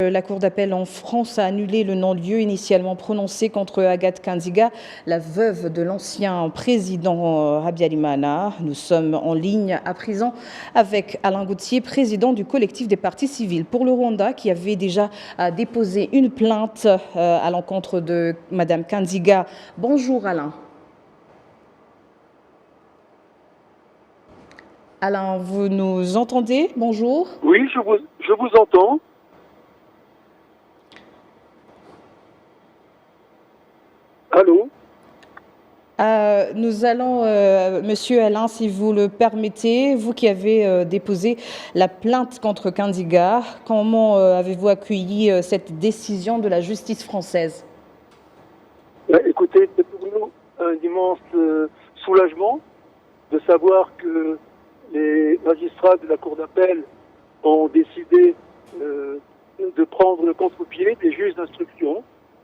La Cour d'appel en France a annulé le non-lieu initialement prononcé contre Agathe Kanziga, la veuve de l'ancien président Habyarimana. Nous sommes en ligne à présent avec Alain Gauthier, président du collectif des partis civils pour le Rwanda, qui avait déjà déposé une plainte à l'encontre de Madame Kanziga. Bonjour Alain. Alain, vous nous entendez? Bonjour. Oui, je vous entends. Allô? Nous allons, Monsieur Alain, si vous le permettez, vous qui avez déposé la plainte contre Kanziga, comment avez-vous accueilli cette décision de la justice française? Écoutez, c'est pour nous un immense soulagement de savoir que les magistrats de la Cour d'appel ont décidé de prendre le contre-pied des juges d'instruction.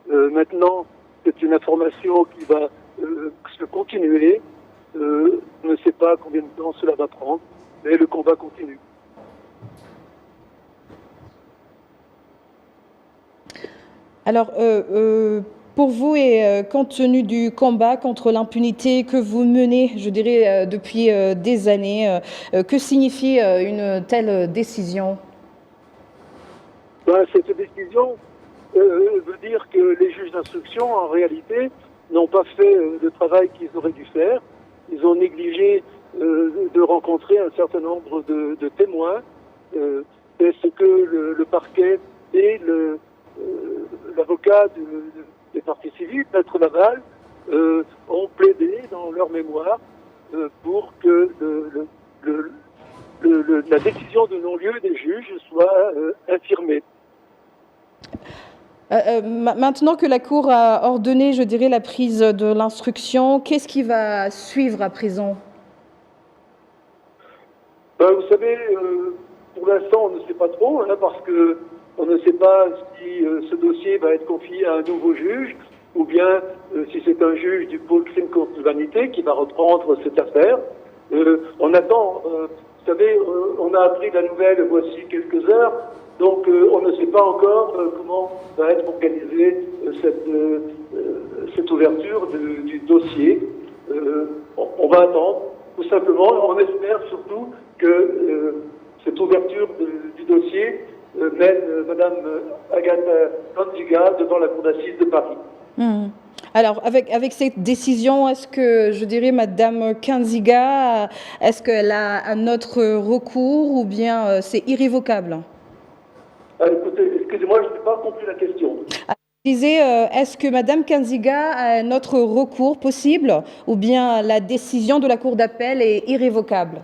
Maintenant, c'est une information qui va se continuer. On ne sait pas combien de temps cela va prendre, mais le combat continue. Alors, pour vous et compte tenu du combat contre l'impunité que vous menez, je dirais, depuis des années, que signifie une telle décision? Cette décision veut dire que les juges d'instruction, en réalité, n'ont pas fait le travail qu'ils auraient dû faire. Ils ont négligé de rencontrer un certain nombre de témoins. C'est ce que le parquet et l'avocat des partis civils, Maître Laval, ont plaidé dans leur mémoire pour que la décision de non-lieu des juges soit infirmée. Maintenant que la Cour a ordonné, je dirais, la prise de l'instruction, qu'est-ce qui va suivre à présent? Vous savez, pour l'instant, on ne sait pas trop, parce que on ne sait pas si ce dossier va être confié à un nouveau juge, ou bien si c'est un juge du pôle crime contre l'humanité qui va reprendre cette affaire. On attend, vous savez, on a appris la nouvelle voici quelques heures, donc on ne sait pas encore comment va être organisée cette ouverture du dossier. On va attendre, tout simplement. On espère surtout que cette ouverture du dossier mène Madame Agathe Kanziga devant la Cour d'assises de Paris. Alors, avec cette décision, est-ce que, je dirais, Madame Kanziga, est-ce qu'elle a un autre recours ou bien c'est irrévocable? Écoutez, excusez-moi, je n'ai pas compris la question. Je disais, est-ce que Madame Kanziga a un autre recours possible ou bien la décision de la Cour d'appel est irrévocable?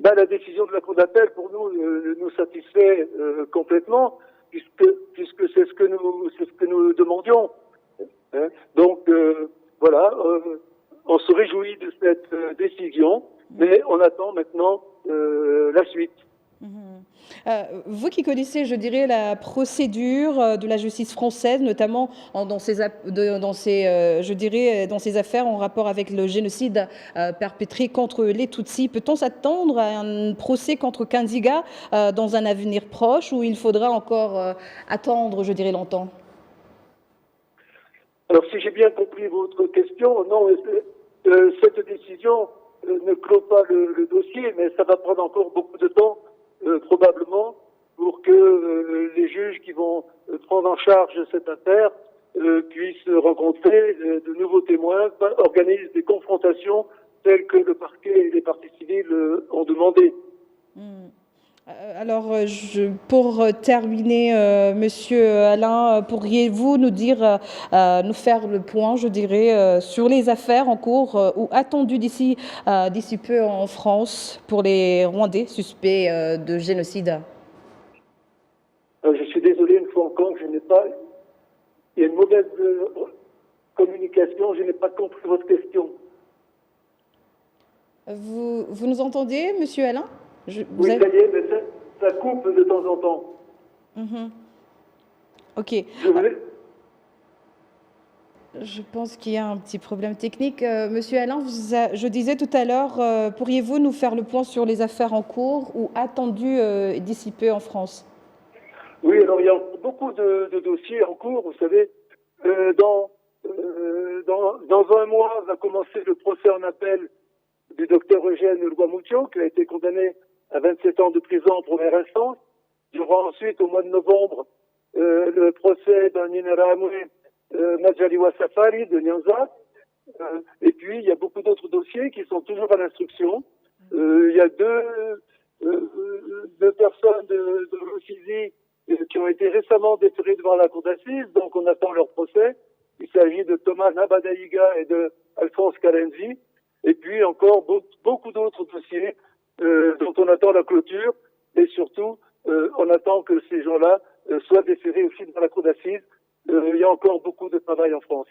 La décision de la Cour d'appel, pour nous, nous satisfait complètement, puisque c'est ce que nous demandions. Donc, voilà, on se réjouit de cette décision, mais on attend maintenant la suite. Vous qui connaissez, je dirais, la procédure de la justice française, notamment dans ces affaires en rapport avec le génocide perpétré contre les Tutsis, peut-on s'attendre à un procès contre Kanziga dans un avenir proche ou il faudra encore attendre, je dirais, longtemps? Alors, si j'ai bien compris votre question, non, cette décision ne clôt pas le dossier, mais ça va prendre encore beaucoup de temps. Probablement pour que les juges qui vont prendre en charge cette affaire puissent rencontrer de nouveaux témoins, organisent des confrontations telles que le parquet et les parties civiles ont demandé. Alors, pour terminer, Monsieur Alain, pourriez-vous nous dire, nous faire le point, je dirais, sur les affaires en cours ou attendues d'ici peu en France pour les Rwandais suspects de génocide? Je suis désolé, une fois encore, il y a une mauvaise communication, je n'ai pas compris votre question. Vous nous entendez, Monsieur Alain? Oui, ça y est, mais ça coupe de temps en temps. Ok. Je pense qu'il y a un petit problème technique. Monsieur Alain, je disais tout à l'heure, pourriez-vous nous faire le point sur les affaires en cours ou attendues d'ici peu en France? Oui, alors il y a beaucoup de dossiers en cours. Vous savez, dans un mois va commencer le procès en appel du docteur Eugène Luamuccio, qui a été condamné à 27 ans de prison en première instance. Il y aura ensuite, au mois de novembre, le procès d'un Inaramwe Majaliwa Safari de Nyanza. Et puis, il y a beaucoup d'autres dossiers qui sont toujours à l'instruction. Il y a deux personnes de Rusizi qui ont été récemment déférées devant la cour d'assises, donc on attend leur procès. Il s'agit de Thomas Nabadaïga et de Alphonse Kalenzi. Et puis encore beaucoup d'autres dossiers dont on attend la clôture. Et surtout, on attend que ces gens-là soient déférés aussi devant la cour d'assises. Il y a encore beaucoup de travail en France.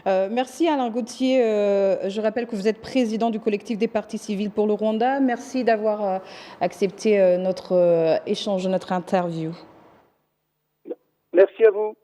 Merci Alain Gauthier. Je rappelle que vous êtes président du collectif des partis civils pour le Rwanda. Merci d'avoir accepté notre échange, notre interview. Merci à vous.